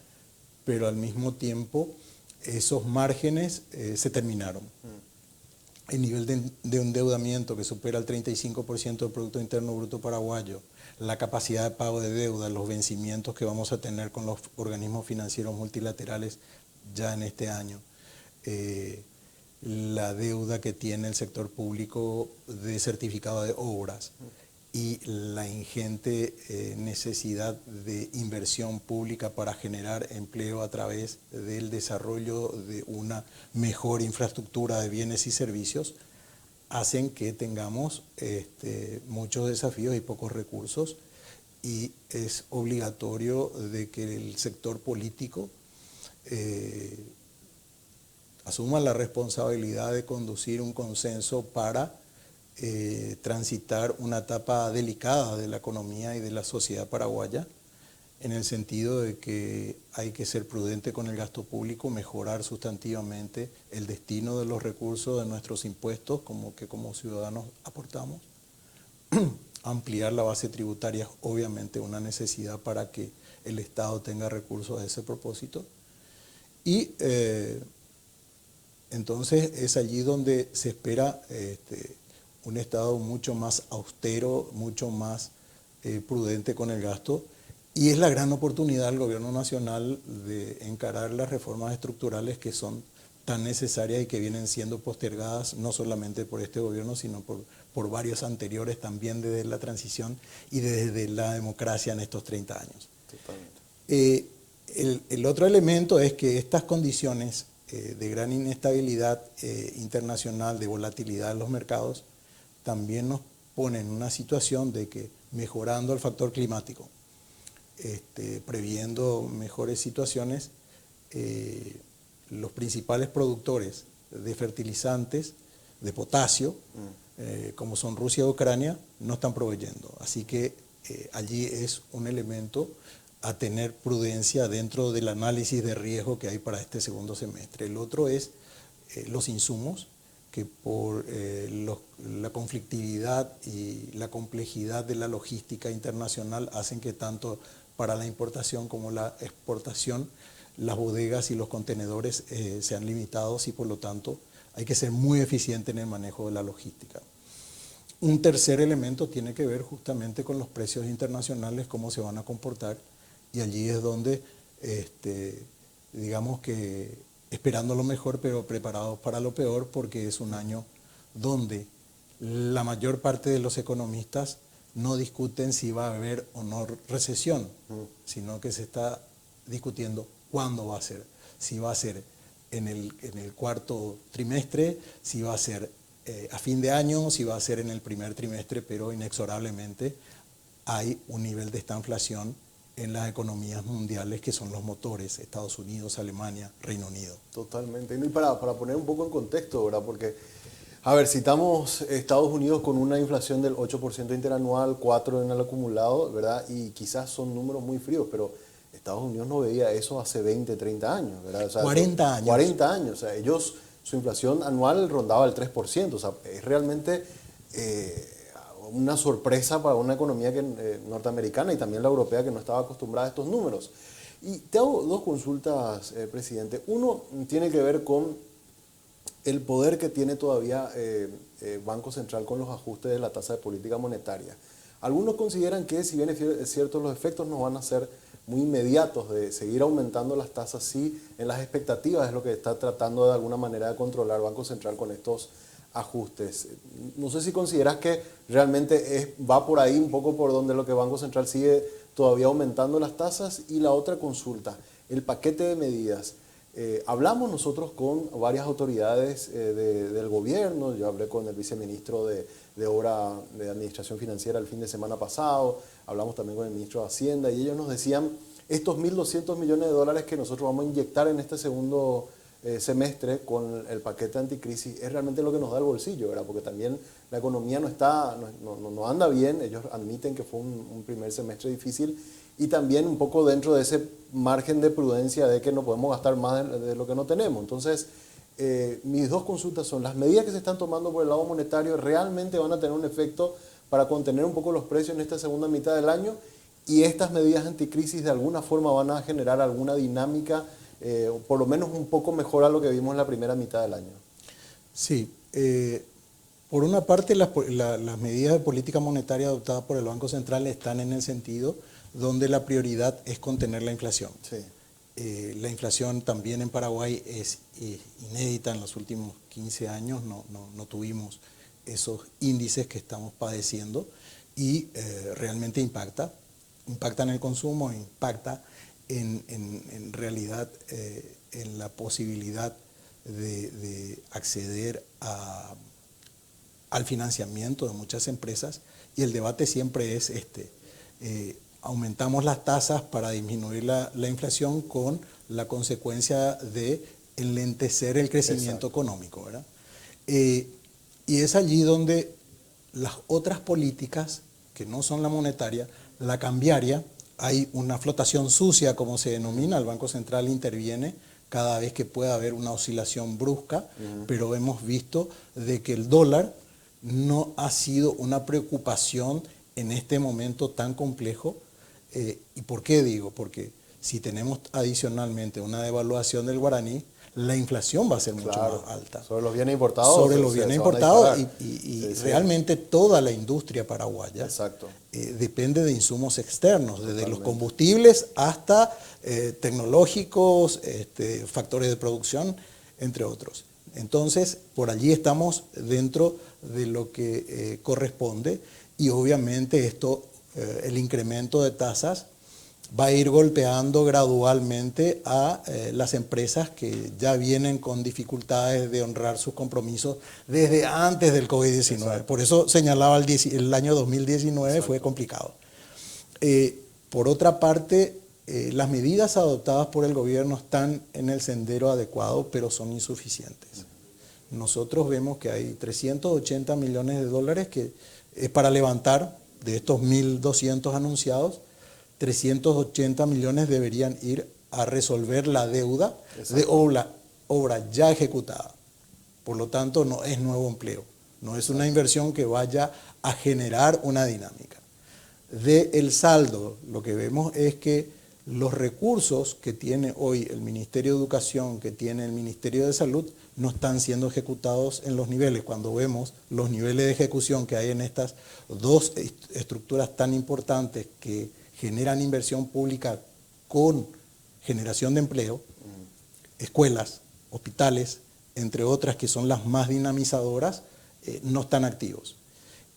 pero al mismo tiempo esos márgenes se terminaron. El nivel de endeudamiento que supera el 35% del Producto Interno Bruto paraguayo, la capacidad de pago de deuda, los vencimientos que vamos a tener con los organismos financieros multilaterales ya en este año, la deuda que tiene el sector público de certificado de obras y la ingente necesidad de inversión pública para generar empleo a través del desarrollo de una mejor infraestructura de bienes y servicios, hacen que tengamos muchos desafíos y pocos recursos, y es obligatorio de que el sector político asuma la responsabilidad de conducir un consenso para transitar una etapa delicada de la economía y de la sociedad paraguaya, en el sentido de que hay que ser prudente con el gasto público, mejorar sustantivamente el destino de los recursos de nuestros impuestos, como ciudadanos aportamos, ampliar la base tributaria es obviamente una necesidad para que el Estado tenga recursos a ese propósito, y entonces es allí donde se espera un Estado mucho más austero, mucho más prudente con el gasto, y es la gran oportunidad del gobierno nacional de encarar las reformas estructurales que son tan necesarias y que vienen siendo postergadas no solamente por este gobierno, sino por varios anteriores también desde la transición y desde la democracia en estos 30 años. Totalmente. El otro elemento es que estas condiciones de gran inestabilidad internacional, de volatilidad en los mercados, también nos ponen en una situación de que mejorando el factor climático, previendo mejores situaciones, los principales productores de fertilizantes, de potasio, como son Rusia y Ucrania, no están proveyendo. Así que allí es un elemento a tener prudencia dentro del análisis de riesgo que hay para este segundo semestre. El otro es los insumos, que por la conflictividad y la complejidad de la logística internacional hacen que tanto para la importación como la exportación, las bodegas y los contenedores sean limitados y por lo tanto hay que ser muy eficiente en el manejo de la logística. Un tercer elemento tiene que ver justamente con los precios internacionales, cómo se van a comportar, y allí es donde, digamos que esperando lo mejor pero preparados para lo peor, porque es un año donde la mayor parte de los economistas no discuten si va a haber o no recesión, sino que se está discutiendo cuándo va a ser, si va a ser en el cuarto trimestre, si va a ser a fin de año, si va a ser en el primer trimestre, pero inexorablemente hay un nivel de estanflación en las economías mundiales que son los motores, Estados Unidos, Alemania, Reino Unido. Totalmente. Y para poner un poco en contexto, ¿verdad? Porque, a ver, citamos Estados Unidos con una inflación del 8% interanual, 4% en el acumulado, ¿verdad? Y quizás son números muy fríos, pero Estados Unidos no veía eso hace 20, 30 años, ¿verdad? O sea, 40 años. 40 años. O sea, ellos, su inflación anual rondaba el 3%. O sea, es realmente una sorpresa para una economía norteamericana y también la europea que no estaba acostumbrada a estos números. Y te hago dos consultas, presidente. Uno tiene que ver con el poder que tiene todavía Banco Central con los ajustes de la tasa de política monetaria. Algunos consideran que, si bien es cierto, los efectos no van a ser muy inmediatos de seguir aumentando las tasas, sí, en las expectativas es lo que está tratando de alguna manera de controlar Banco Central con estos ajustes. No sé si consideras que realmente va por ahí un poco por donde lo que Banco Central sigue todavía aumentando las tasas. Y la otra consulta, el paquete de medidas. Hablamos nosotros con varias autoridades del gobierno. Yo hablé con el viceministro de Obra de Administración Financiera el fin de semana pasado, hablamos también con el ministro de Hacienda y ellos nos decían estos 1.200 millones de dólares que nosotros vamos a inyectar en este segundo semestre con el paquete anticrisis es realmente lo que nos da el bolsillo, ¿verdad? Porque también la economía no anda bien, ellos admiten que fue un primer semestre difícil y también un poco dentro de ese margen de prudencia de que no podemos gastar más de lo que no tenemos. Entonces, mis dos consultas son, ¿las medidas que se están tomando por el lado monetario realmente van a tener un efecto para contener un poco los precios en esta segunda mitad del año? ¿Y estas medidas anticrisis de alguna forma van a generar alguna dinámica, por lo menos un poco mejor a lo que vimos en la primera mitad del año? Sí, por una parte las medidas de política monetaria adoptadas por el Banco Central están en el sentido donde la prioridad es contener la inflación. Sí. La inflación también en Paraguay es inédita. En los últimos 15 años no tuvimos esos índices que estamos padeciendo y realmente impacta en el consumo, impacta en realidad en la posibilidad de acceder al financiamiento de muchas empresas, y el debate siempre es aumentamos las tasas para disminuir la inflación con la consecuencia de enlentecer el crecimiento económico, ¿verdad? Y es allí donde las otras políticas, que no son la monetaria, la cambiaria, hay una flotación sucia, como se denomina, el Banco Central interviene cada vez que pueda haber una oscilación brusca, pero hemos visto de que el dólar no ha sido una preocupación en este momento tan complejo. ¿Y por qué digo? Porque si tenemos adicionalmente una devaluación del guaraní, la inflación va a ser mucho más alta. Sobre los bienes importados. Sobre los bienes importados y realmente toda la industria paraguaya depende de insumos externos, desde los combustibles hasta tecnológicos, factores de producción, entre otros. Entonces, por allí estamos dentro de lo que corresponde y obviamente esto, el incremento de tasas va a ir golpeando gradualmente a las empresas que ya vienen con dificultades de honrar sus compromisos desde antes del COVID-19. Exacto. Por eso señalaba el año 2019. Exacto. Fue complicado. Por otra parte, las medidas adoptadas por el gobierno están en el sendero adecuado, pero son insuficientes. Nosotros vemos que hay 380 millones de dólares que es para levantar de estos 1.200 anunciados. 380 millones deberían ir a resolver la deuda de obra ya ejecutada. Por lo tanto, no es nuevo empleo, no es una inversión que vaya a generar una dinámica. Del saldo, lo que vemos es que los recursos que tiene hoy el Ministerio de Educación, que tiene el Ministerio de Salud, no están siendo ejecutados en los niveles. Cuando vemos los niveles de ejecución que hay en estas dos estructuras tan importantes que generan inversión pública con generación de empleo, escuelas, hospitales, entre otras que son las más dinamizadoras, no están activos.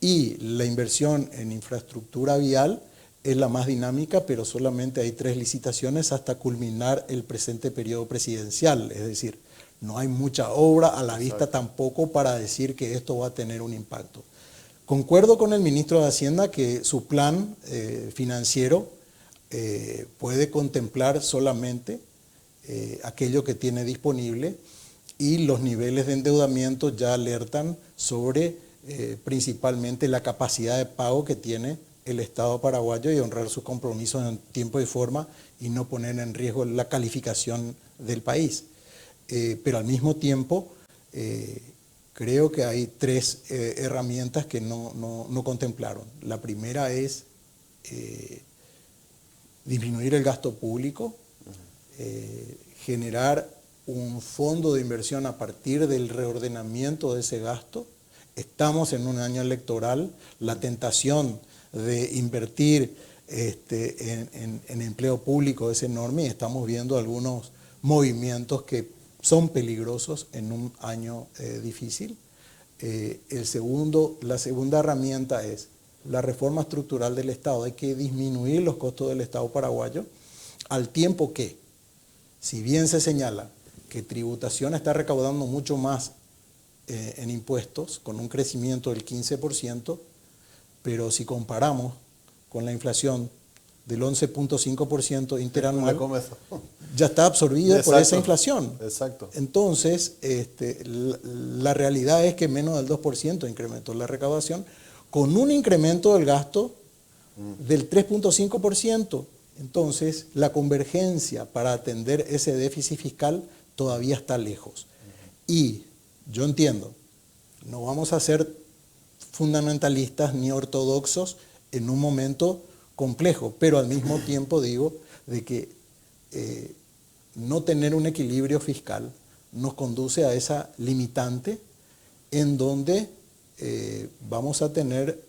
Y la inversión en infraestructura vial es la más dinámica, pero solamente hay 3 licitaciones hasta culminar el presente periodo presidencial. Es decir, no hay mucha obra a la vista tampoco para decir que esto va a tener un impacto. Concuerdo con el ministro de Hacienda que su plan financiero puede contemplar solamente aquello que tiene disponible, y los niveles de endeudamiento ya alertan sobre principalmente la capacidad de pago que tiene el Estado paraguayo y honrar sus compromisos en tiempo y forma y no poner en riesgo la calificación del país. Pero al mismo tiempo creo que hay 3 herramientas que no contemplaron. La primera es disminuir el gasto público, generar un fondo de inversión a partir del reordenamiento de ese gasto. Estamos en un año electoral, la tentación de invertir en empleo público es enorme y estamos viendo algunos movimientos que son peligrosos en un año difícil. La segunda herramienta es la reforma estructural del Estado. Hay que disminuir los costos del Estado paraguayo, al tiempo que, si bien se señala que tributación está recaudando mucho más en impuestos, con un crecimiento del 15%, pero si comparamos con la inflación del 11.5% interanual, ya está absorbido por esa inflación. Exacto. Entonces, la realidad es que menos del 2% incrementó la recaudación, con un incremento del gasto del 3.5%. Entonces, la convergencia para atender ese déficit fiscal todavía está lejos. Y yo entiendo, no vamos a ser fundamentalistas ni ortodoxos en un momento complejo, pero al mismo tiempo digo de que no tener un equilibrio fiscal nos conduce a esa limitante en donde vamos a tener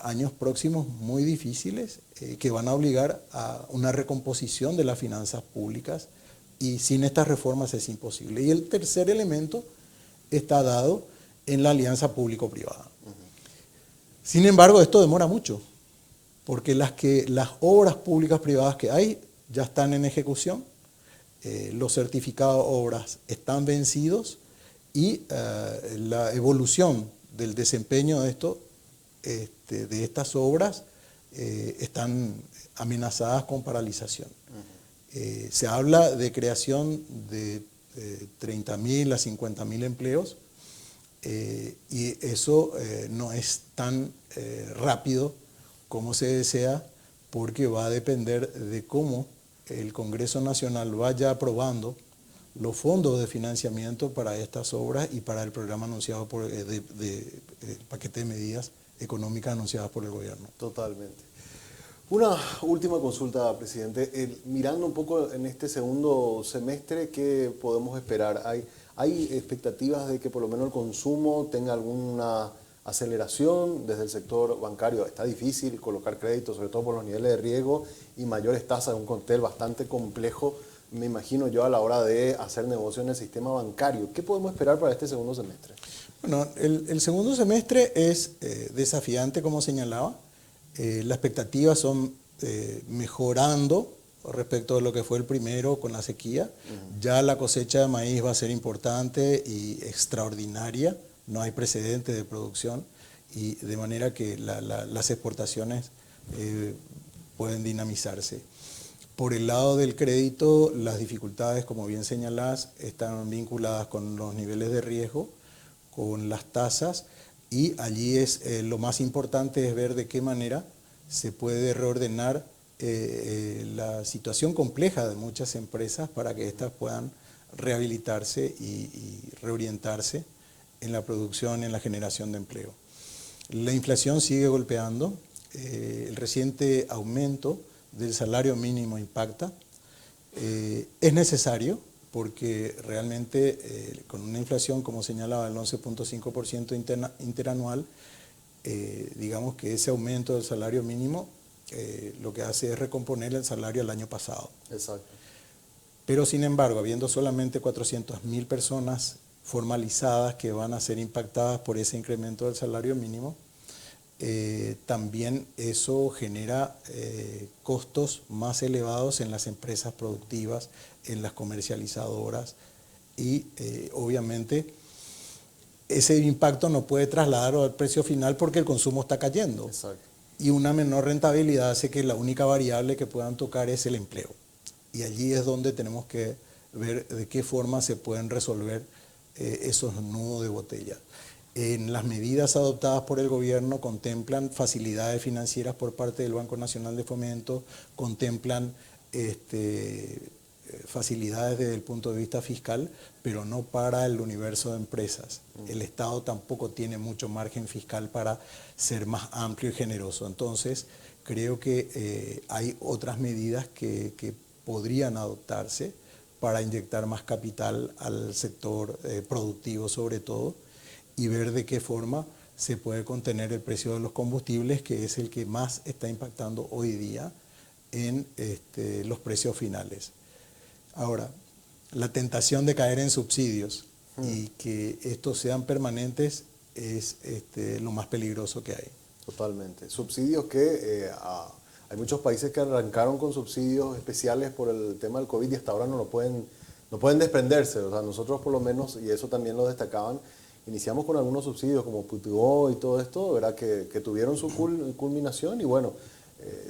años próximos muy difíciles que van a obligar a una recomposición de las finanzas públicas, y sin estas reformas es imposible. Y el tercer elemento está dado en la alianza público-privada. Sin embargo, esto demora mucho, porque las obras públicas privadas que hay ya están en ejecución, los certificados de obras están vencidos y la evolución del desempeño de estas obras están amenazadas con paralización. Se habla de creación de 30.000 a 50.000 empleos, y eso no es tan rápido como se desea, porque va a depender de cómo el Congreso Nacional vaya aprobando los fondos de financiamiento para estas obras y para el programa anunciado el paquete de medidas económicas anunciadas por el gobierno. Totalmente. Una última consulta, presidente. Mirando un poco en este segundo semestre, ¿qué podemos esperar? ¿Hay expectativas de que por lo menos el consumo tenga alguna aceleración desde el sector bancario? Está difícil colocar créditos, sobre todo por los niveles de riesgo y mayores tasas, de un cóctel bastante complejo, me imagino yo, a la hora de hacer negocio en el sistema bancario. ¿Qué podemos esperar para este segundo semestre? Bueno, el segundo semestre es desafiante, como señalaba. Las expectativas son mejorando respecto de lo que fue el primero con la sequía. Ya la cosecha de maíz va a ser importante y extraordinaria, no hay precedentes de producción, y de manera que las exportaciones pueden dinamizarse. Por el lado del crédito, las dificultades, como bien señalás, están vinculadas con los niveles de riesgo, con las tasas, y allí lo más importante es ver de qué manera se puede reordenar la situación compleja de muchas empresas para que éstas puedan rehabilitarse y reorientarse en la producción, en la generación de empleo. La inflación sigue golpeando, el reciente aumento del salario mínimo impacta, es necesario porque realmente con una inflación, como señalaba, del 11.5% interanual, digamos que ese aumento del salario mínimo lo que hace es recomponer el salario del año pasado. Exacto. Pero sin embargo, habiendo solamente 400.000 personas formalizadas que van a ser impactadas por ese incremento del salario mínimo, también eso genera costos más elevados en las empresas productivas, en las comercializadoras, y obviamente ese impacto no puede trasladar al precio final porque el consumo está cayendo. Exacto. Y una menor rentabilidad hace que la única variable que puedan tocar es el empleo. Y allí es donde tenemos que ver de qué forma se pueden resolver esos nudos de botella. En las medidas adoptadas por el gobierno contemplan facilidades financieras por parte del Banco Nacional de Fomento, contemplan facilidades desde el punto de vista fiscal, pero no para el universo de empresas. El Estado tampoco tiene mucho margen fiscal para ser más amplio y generoso. Entonces, creo que hay otras medidas que podrían adoptarse para inyectar más capital al sector productivo sobre todo, y ver de qué forma se puede contener el precio de los combustibles, que es el que más está impactando hoy día en los precios finales. Ahora, la tentación de caer en subsidios y que estos sean permanentes es lo más peligroso que hay. Totalmente. Subsidios que hay muchos países que arrancaron con subsidios especiales por el tema del COVID y hasta ahora no pueden desprenderse. O sea, nosotros por lo menos, y eso también lo destacaban, iniciamos con algunos subsidios como Putuo y todo esto, ¿verdad? Que tuvieron su culminación y bueno,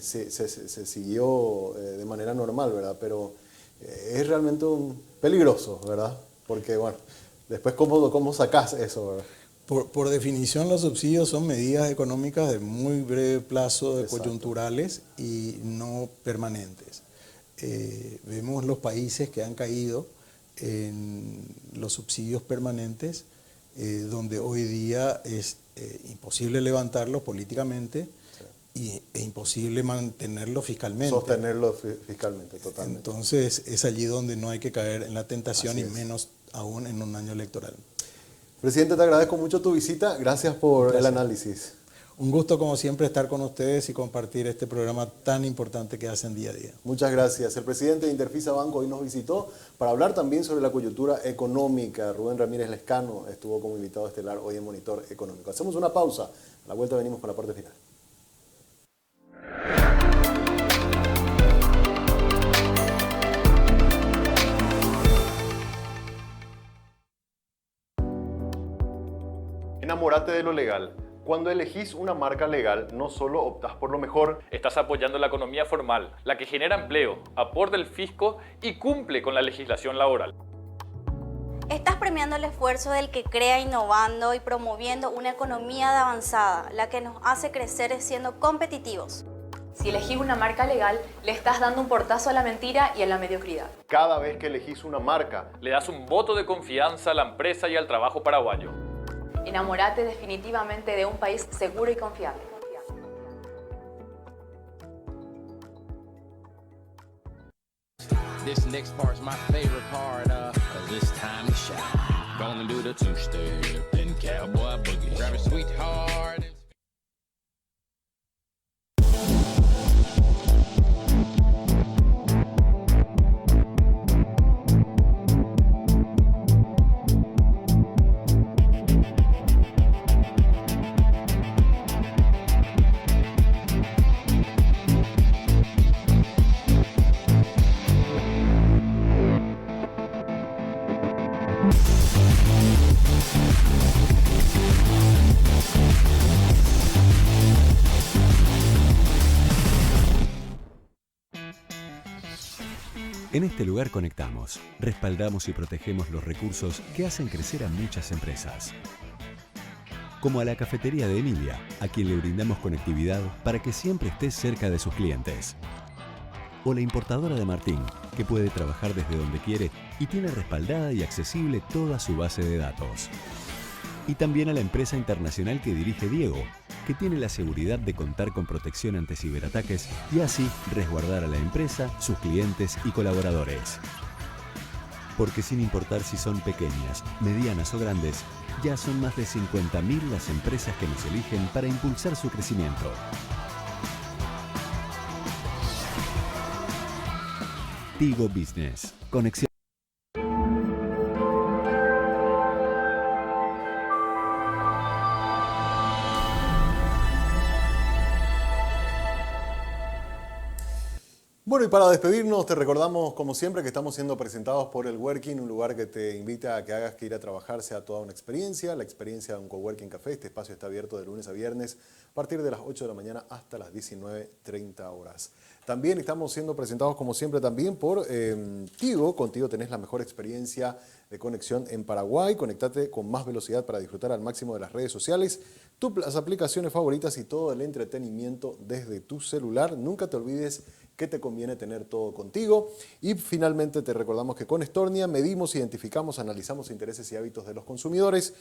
se siguió de manera normal, ¿verdad? Pero es realmente peligroso, ¿verdad? Porque bueno, después ¿cómo sacás eso, ¿verdad? Por definición, los subsidios son medidas económicas de muy breve plazo, coyunturales y no permanentes. Vemos los países que han caído en los subsidios permanentes, donde hoy día es imposible levantarlos políticamente e imposible mantenerlo fiscalmente. Sostenerlo fiscalmente, totalmente. Entonces es allí donde no hay que caer en la tentación y menos aún en un año electoral. Presidente, te agradezco mucho tu visita. Gracias por el análisis. Un gusto, como siempre, estar con ustedes y compartir este programa tan importante que hacen día a día. Muchas gracias. El presidente de Interfisa Banco hoy nos visitó para hablar también sobre la coyuntura económica. Rubén Ramírez Lescano estuvo como invitado estelar hoy en Monitor Económico. Hacemos una pausa. A la vuelta venimos con la parte final. Enamórate de lo legal. Cuando elegís una marca legal, no solo optás por lo mejor, estás apoyando la economía formal, la que genera empleo, aporta el fisco y cumple con la legislación laboral. Estás premiando el esfuerzo del que crea innovando y promoviendo una economía de avanzada, la que nos hace crecer siendo competitivos. Si elegís una marca legal, le estás dando un portazo a la mentira y a la mediocridad. Cada vez que elegís una marca, le das un voto de confianza a la empresa y al trabajo paraguayo. Enamórate definitivamente de un país seguro y confiable. This next part's my favorite part, 'cause it's time to shine. Gonna do the two-step, then cowboy boogie. Grab a sweetheart. En este lugar conectamos, respaldamos y protegemos los recursos que hacen crecer a muchas empresas. Como a la cafetería de Emilia, a quien le brindamos conectividad para que siempre esté cerca de sus clientes. O la importadora de Martín, que puede trabajar desde donde quiere y tiene respaldada y accesible toda su base de datos. Y también a la empresa internacional que dirige Diego, que tiene la seguridad de contar con protección ante ciberataques y así resguardar a la empresa, sus clientes y colaboradores. Porque sin importar si son pequeñas, medianas o grandes, ya son más de 50.000 las empresas que nos eligen para impulsar su crecimiento. Tigo Business. Conexión. Bueno, y para despedirnos te recordamos como siempre que estamos siendo presentados por el Working, un lugar que te invita a que hagas que ir a trabajar sea toda una experiencia, la experiencia de un Coworking Café. Este espacio está abierto de lunes a viernes a partir de las 8 de la mañana hasta las 19:30 horas. También estamos siendo presentados como siempre también por Tigo. Contigo tenés la mejor experiencia de conexión en Paraguay. Conectate con más velocidad para disfrutar al máximo de las redes sociales, tus aplicaciones favoritas y todo el entretenimiento desde tu celular. Nunca te olvides que te conviene tener todo contigo. Y finalmente te recordamos que con Estornia medimos, identificamos, analizamos intereses y hábitos de los consumidores,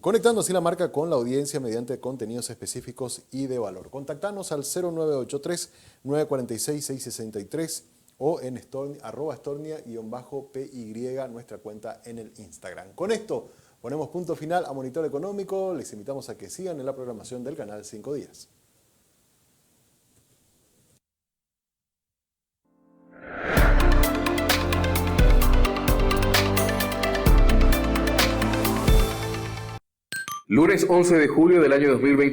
conectando así la marca con la audiencia mediante contenidos específicos y de valor. Contactanos al 0983-946-663 o en @Estornia_PY, nuestra cuenta en el Instagram. Con esto ponemos punto final a Monitor Económico. Les invitamos a que sigan en la programación del canal 5 Días. Lunes 11 de julio del año 2020.